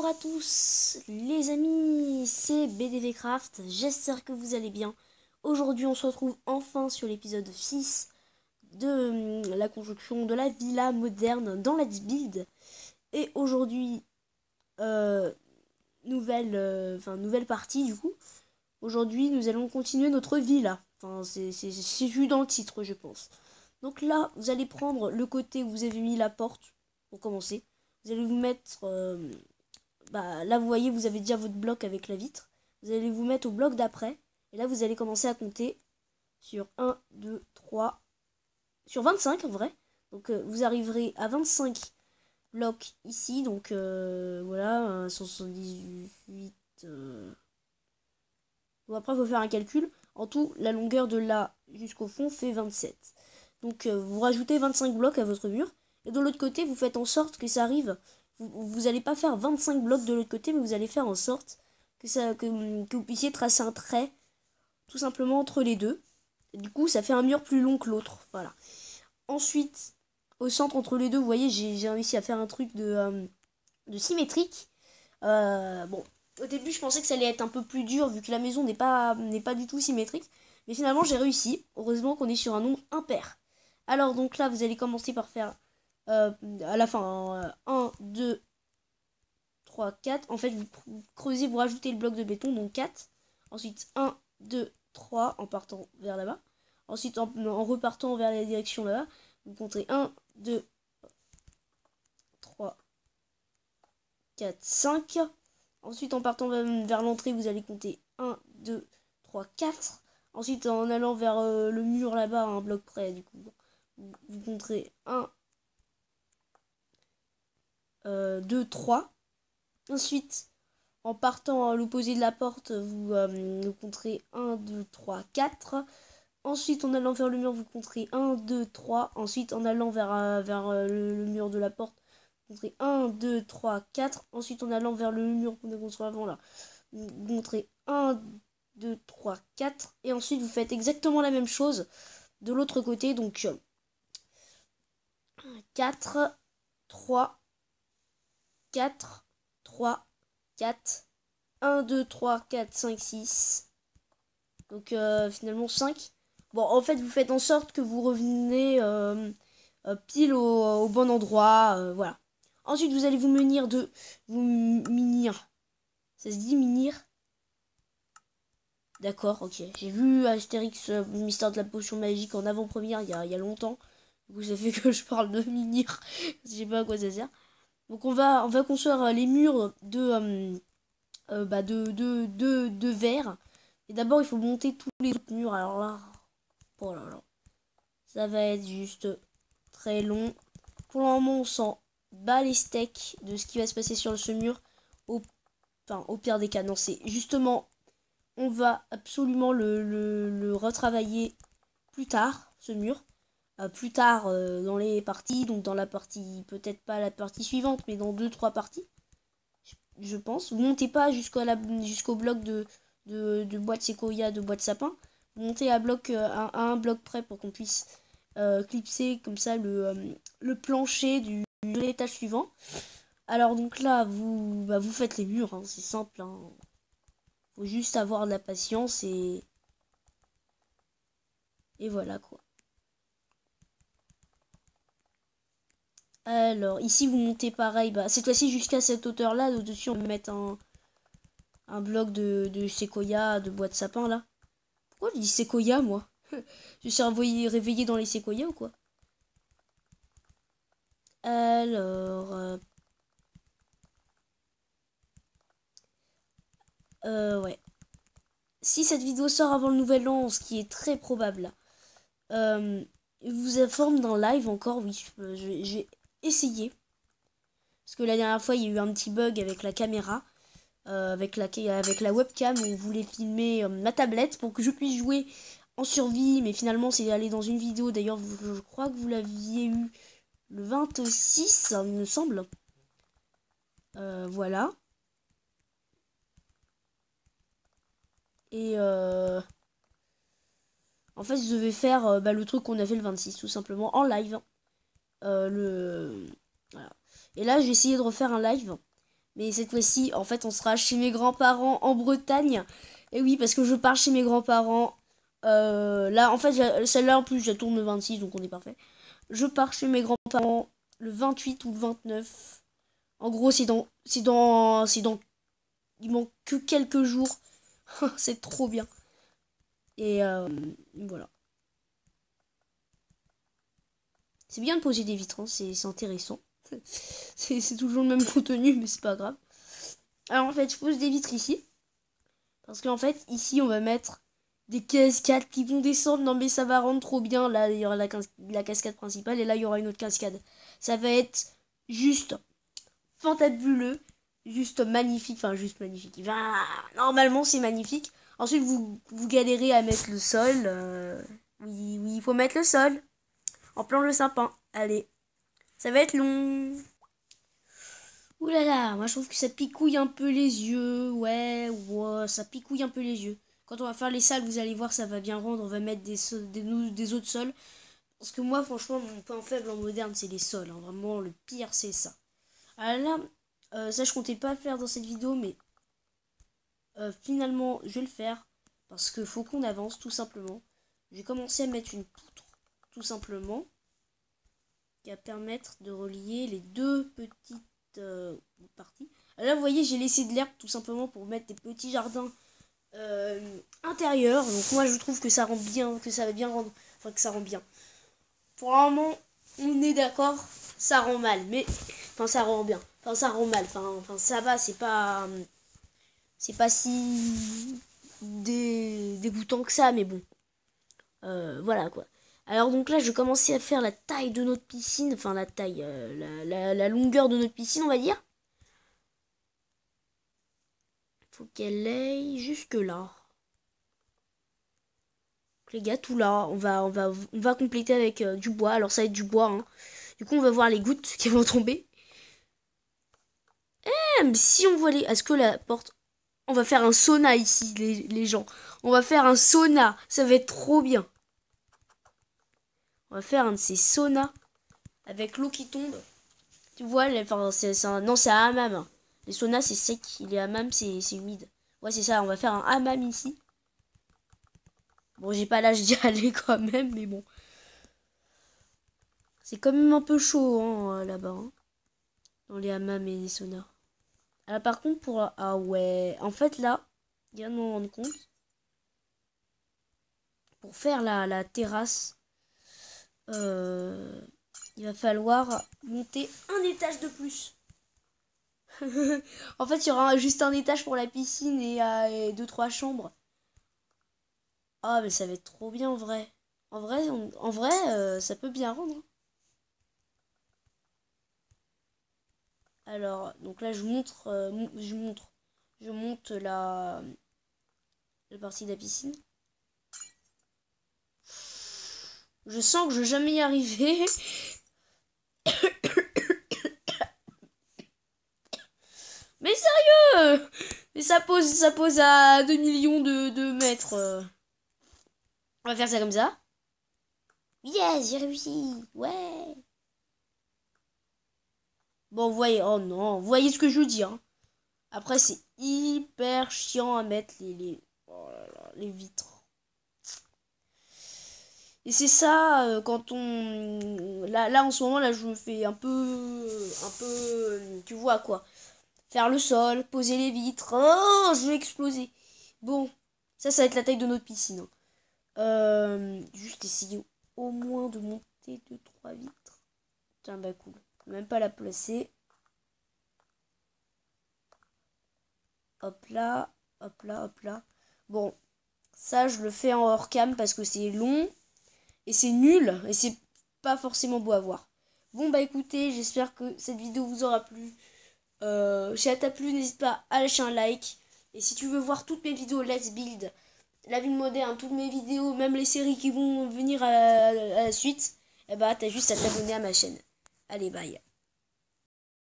Bonjour à tous les amis, c'est BDVcraft, j'espère que vous allez bien. Aujourd'hui on se retrouve enfin sur l'épisode 6 de la construction de la villa moderne dans Let's Build. Et aujourd'hui, nouvelle partie du coup. Aujourd'hui nous allons continuer notre villa, c'est vu dans le titre je pense. Donc là vous allez prendre le côté où vous avez mis la porte pour commencer. Vous allez vous mettre... là vous voyez vous avez déjà votre bloc avec la vitre. Vous allez vous mettre au bloc d'après. Et là vous allez commencer à compter sur 1, 2, 3, sur 25 en vrai. Donc vous arriverez à 25 blocs ici. Donc voilà, 178. Bon, après il faut faire un calcul. En tout, la longueur de là jusqu'au fond fait 27. Donc vous rajoutez 25 blocs à votre mur. Et de l'autre côté, vous faites en sorte que ça arrive. Vous n'allez pas faire 25 blocs de l'autre côté, mais vous allez faire en sorte que vous puissiez tracer un trait tout simplement entre les deux. Et du coup, ça fait un mur plus long que l'autre. Voilà. Ensuite, au centre entre les deux, vous voyez, j'ai réussi à faire un truc de symétrique. Bon, au début, je pensais que ça allait être un peu plus dur vu que la maison n'est pas du tout symétrique. Mais finalement, j'ai réussi. Heureusement qu'on est sur un nombre impair. Alors, donc là, vous allez commencer par faire à la fin 1, 2, 3, 4. En fait, vous creusez, vous rajoutez le bloc de béton, donc 4. Ensuite, 1, 2, 3 en partant vers là-bas. Ensuite, en repartant vers la direction là-bas, vous comptez 1, 2, 3, 4, 5. Ensuite, en partant vers l'entrée, vous allez compter 1, 2, 3, 4. Ensuite, en allant vers le mur là-bas, un bloc près, du coup, vous compterez 1, 2, 3. Ensuite, en partant à l'opposé de la porte, vous compterez 1, 2, 3, 4. Ensuite, en allant vers le mur, vous compterez 1, 2, 3. Ensuite, en allant vers le mur de la porte, vous compterez 1, 2, 3, 4. Ensuite, en allant vers le mur qu'on a construit avant, là, vous compterez 1, 2, 3, 4. Et ensuite, vous faites exactement la même chose de l'autre côté. Donc, 4, 3, 4, 3, 4, 1, 2, 3, 4, 5, 6. Donc finalement 5. Bon, en fait, vous faites en sorte que vous revenez pile au bon endroit. Voilà. Ensuite, vous allez vous munir de... Vous minir. Ça se dit minir? D'accord, ok. J'ai vu Astérix, Mystère de la potion magique en avant-première il y a longtemps. Du coup, ça fait que je parle de minir. Je sais pas à quoi ça sert. Donc on va construire les murs de verre. Et d'abord il faut monter tous les autres murs. Alors là, oh là là, ça va être juste très long. Pour le moment on s'en bat les steaks de ce qui va se passer sur ce mur. Au pire des cas, non, c'est justement, on va absolument le retravailler plus tard, ce mur. Plus tard dans les parties, donc dans la partie, peut-être pas la partie suivante, mais dans 2-3 parties. Je pense. Vous montez pas jusqu'au bloc de bois de séquoia, de bois de sapin. Vous montez à un bloc près pour qu'on puisse clipser comme ça le plancher de l'étage suivant. Alors donc là, vous faites les murs, hein, c'est simple. Hein. Faut juste avoir de la patience et voilà quoi. Alors ici vous montez pareil, cette fois-ci jusqu'à cette hauteur là, au-dessus on va mettre un bloc de séquoia, de bois de sapin là. Pourquoi je dis séquoia moi? Je suis réveillé dans les séquoias ou quoi? Alors... ouais. Si cette vidéo sort avant le nouvel an, ce qui est très probable, je vous informe d'un live encore, oui, j'ai essayé. Parce que la dernière fois, il y a eu un petit bug avec la caméra. Avec la webcam où on voulait filmer ma tablette pour que je puisse jouer en survie, mais finalement c'est allé dans une vidéo. D'ailleurs je crois que vous l'aviez eu le 26 il me semble. Voilà. Et en fait je devais faire le truc qu'on a fait le 26 tout simplement en live. Voilà. Et là j'ai essayé de refaire un live, Mais cette fois-ci, en fait, on sera chez mes grands-parents en Bretagne. Et oui, parce que je pars chez mes grands-parents. Là, en fait, celle-là, en plus, je la tourne le 26, donc on est parfait. Je pars chez mes grands-parents le 28 ou le 29. En gros, il manque que quelques jours. C'est trop bien. Et voilà. C'est bien de poser des vitres, hein, c'est intéressant. C'est toujours le même contenu, mais c'est pas grave. Alors en fait, je pose des vitres ici. Parce qu'en fait, ici, on va mettre des cascades qui vont descendre. Non mais ça va rendre trop bien. Là, il y aura la cascade principale et là, il y aura une autre cascade. Ça va être juste fantabuleux. Juste magnifique. Enfin, juste magnifique. Normalement, c'est magnifique. Ensuite, vous galérez à mettre le sol. Oui, il faut mettre le sol. En plan le sapin. Allez. Ça va être long. Ouh là là, moi je trouve que ça picouille un peu les yeux. Ouais, ça picouille un peu les yeux. Quand on va faire les salles, vous allez voir, ça va bien rendre. On va mettre des autres sols. Parce que moi, franchement, mon point faible en moderne, c'est les sols. Hein. Vraiment, le pire, c'est ça. Alors là, ça, je comptais pas le faire dans cette vidéo, mais finalement, je vais le faire. Parce qu'il faut qu'on avance, tout simplement. J'ai commencé à mettre une poutre, tout simplement, qui va permettre de relier les deux petites partie. Là, vous voyez, j'ai laissé de l'herbe tout simplement pour mettre des petits jardins intérieurs. Donc moi, je trouve que ça rend bien, que ça va bien rendre, enfin que ça rend bien. Pour un moment, on est d'accord, ça rend mal, mais enfin ça rend bien, enfin ça rend mal, enfin ça va, c'est pas si dégoûtant que ça, mais bon, voilà quoi. Alors donc là, je vais commencer à faire la taille de notre piscine, enfin la taille, la longueur de notre piscine, on va dire. Faut qu'elle aille jusque là. Donc, les gars, tout là, on va compléter avec du bois. Alors ça va être du bois, hein. Du coup, on va voir les gouttes qui vont tomber. Mais si on voit les... Est-ce que la porte... On va faire un sauna ici, les gens. On va faire un sauna. Ça va être trop bien. On va faire un de ces saunas avec l'eau qui tombe. Tu vois, enfin, non, c'est un hammam. Hein. Les saunas, c'est sec. Les hammams, c'est humide. Ouais, c'est ça. On va faire un hammam ici. Bon, j'ai pas l'âge d'y aller quand même, mais bon. C'est quand même un peu chaud hein, là-bas. Hein, dans les hammams et les saunas. Ah, par contre, Ah ouais. En fait, là, il vient de m'en rendre compte. Pour faire la terrasse, il va falloir monter un étage de plus. En fait, il y aura juste un étage pour la piscine et 2-3 chambres. Ah, mais ça va être trop bien en vrai. En vrai, ça peut bien rendre. Hein. Alors, donc là, je monte la partie de la piscine. Je sens que je vais jamais y arriver. Mais sérieux! Mais ça pose à 2 millions de mètres. On va faire ça comme ça. Yes, j'ai réussi. Ouais. Bon, vous voyez, oh non, vous voyez ce que je veux dire. Hein. Après, c'est hyper chiant à mettre oh là là, les vitres. Et c'est ça, quand on... Là, en ce moment, là, je me fais un peu, tu vois quoi. Faire le sol, poser les vitres. Oh, je vais exploser. Bon, ça va être la taille de notre piscine. Hein. Juste essayer au moins de monter 2-3 vitres. Tiens, bah cool. Même pas la placer. Hop là, hop là, hop là. Bon, ça je le fais en hors cam parce que c'est long et c'est nul et c'est pas forcément beau à voir. Bon bah écoutez, j'espère que cette vidéo vous aura plu. Si elle t'a plu, n'hésite pas à lâcher un like. Et si tu veux voir toutes mes vidéos Let's Build, la ville moderne, toutes mes vidéos, même les séries qui vont venir à la suite, eh bah t'as juste à t'abonner à ma chaîne. Allez, bye.